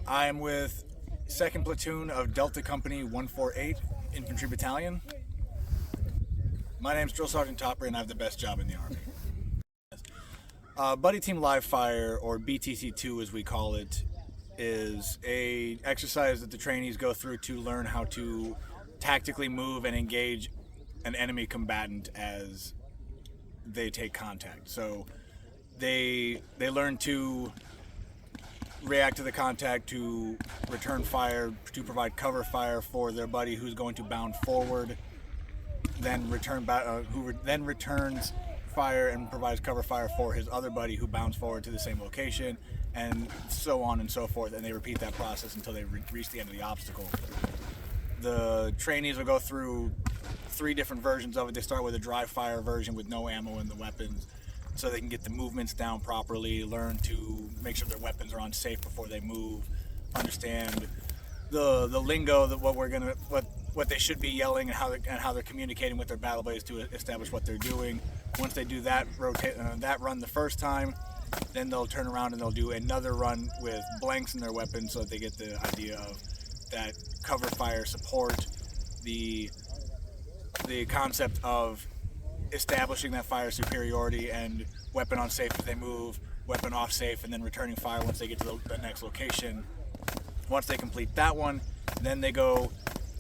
I am with 2nd Platoon of Delta Company 148 Infantry Battalion. My name is Drill Sergeant Toppari, and I have the best job in the Army. Buddy Team Live Fire, or BTC2 as we call it, is a exercise that the trainees go through to learn how to tactically move and engage an enemy combatant as they take contact. So they learn to react to the contact, to return fire, to provide cover fire for their buddy who's going to bound forward, then then returns fire and provides cover fire for his other buddy who bounds forward to the same location, and so on and so forth, and they repeat that process until they reach the end of the obstacle. The trainees will go through 3 different versions of it. They start with a dry fire version with no ammo in the weapons, so they can get the movements down properly, learn to make sure their weapons are on safe before they move, understand the lingo, that what they should be yelling, and how they're communicating with their battle buddies to establish what they're doing. Once they do that that run the first time, then they'll turn around and they'll do another run with blanks in their weapons, so that they get the idea of that cover fire support, the concept of establishing that fire superiority and weapon on safe as they move, weapon off safe, and then returning fire once they get to the next location. Once they complete that one, then they go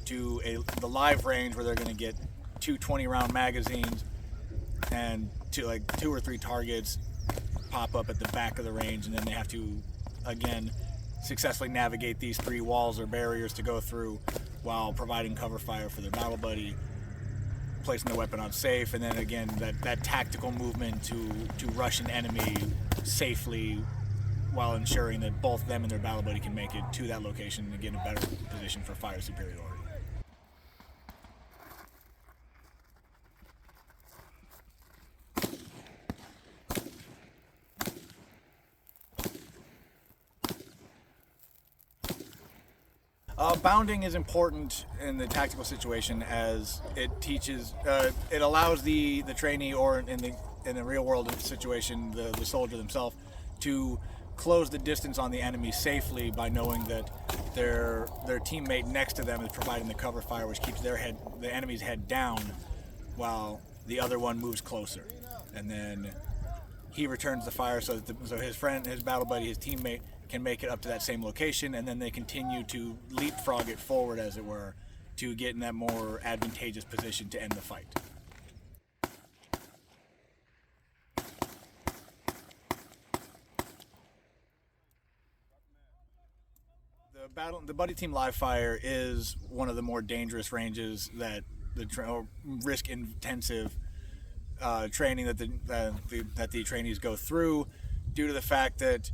to the live range where they're going to get 2 20-round magazines and 2 or 3 targets pop up at the back of the range, and then they have to again successfully navigate these 3 walls or barriers to go through while providing cover fire for their battle buddy, placing the weapon on safe, and then again that tactical movement to rush an enemy safely while ensuring that both them and their battle buddy can make it to that location and get in a better position for fire superiority. Bounding is important in the tactical situation, as it teaches, it allows the trainee, or in the real world situation, the soldier themselves, to close the distance on the enemy safely by knowing that their teammate next to them is providing the cover fire, which keeps the enemy's head down while the other one moves closer, and then he returns the fire so his friend, his battle buddy, his teammate can make it up to that same location, and then they continue to leapfrog it forward, as it were, to get in that more advantageous position to end the fight. The Buddy Team Live Fire is one of the more dangerous ranges that risk-intensive training that the trainees go through, due to the fact that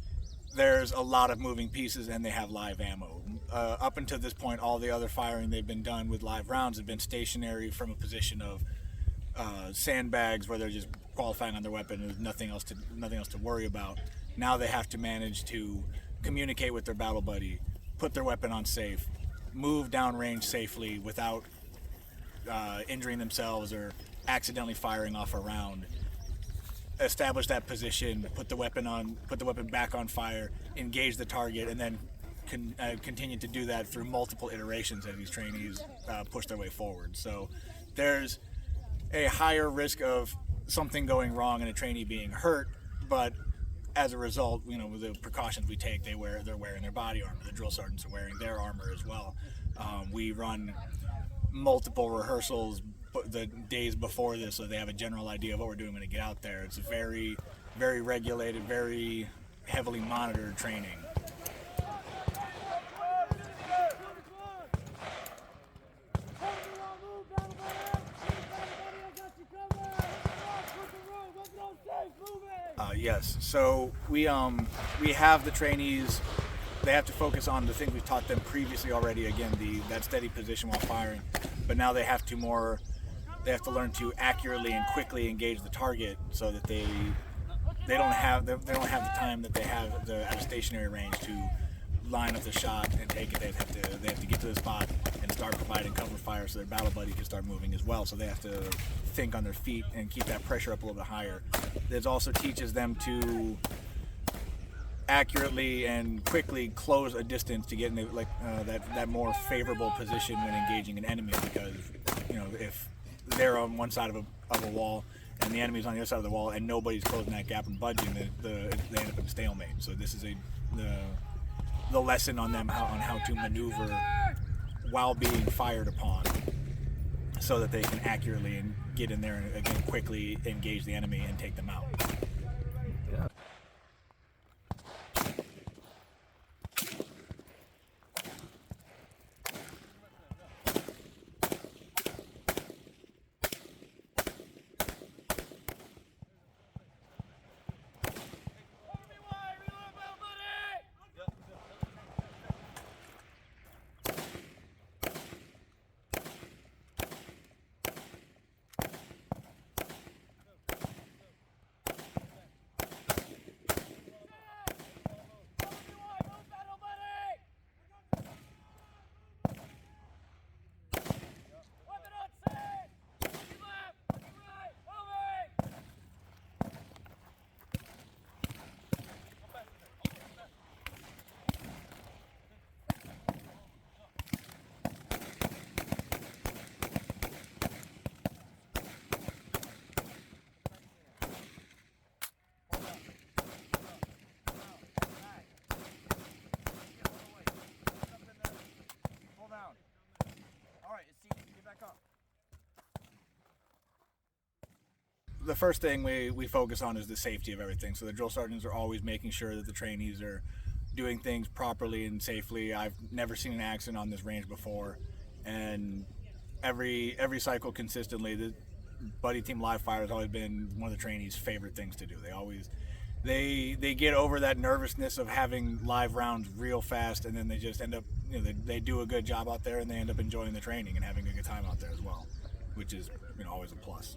there's a lot of moving pieces and they have live ammo. Up until this point, all the other firing they've been done with live rounds have been stationary from a position of sandbags, where they're just qualifying on their weapon with nothing else to worry about. Now they have to manage to communicate with their battle buddy, put their weapon on safe, move downrange safely without injuring themselves or accidentally firing off a round, establish that position, put the weapon back on fire, engage the target, and then continue to do that through multiple iterations as these trainees push their way forward. So there's a higher risk of something going wrong and a trainee being hurt, but as a result, with the precautions we take, they're wearing their body armor. The drill sergeants are wearing their armor as well. We run multiple rehearsals the days before this, so they have a general idea of what we're doing when they get out there. It's very, very regulated, very heavily monitored training. Yes, so we have the trainees. They have to focus on the things we've taught them previously already. Again, that steady position while firing, but now they have to learn to accurately and quickly engage the target, so that they don't have the time that they have at a stationary range to line up the shot and take it. They have to get to the spot and start providing cover fire so their battle buddy can start moving as well. So they have to think on their feet and keep that pressure up a little bit higher. This also teaches them to accurately and quickly close a distance to get in that more favorable position when engaging an enemy, because if they're on one side of a wall and the enemy's on the other side of the wall and nobody's closing that gap and budging, they end up in stalemate. So this is the lesson on them on how to maneuver while being fired upon, so that they can accurately and get in there and again quickly engage the enemy and take them out. Yeah. The first thing we focus on is the safety of everything. So the drill sergeants are always making sure that the trainees are doing things properly and safely. I've never seen an accident on this range before, and every cycle consistently, the buddy team live fire has always been one of the trainees' favorite things to do. They get over that nervousness of having live rounds real fast, and then they just end up, they do a good job out there, and they end up enjoying the training and having a good time out there as well, which is always a plus.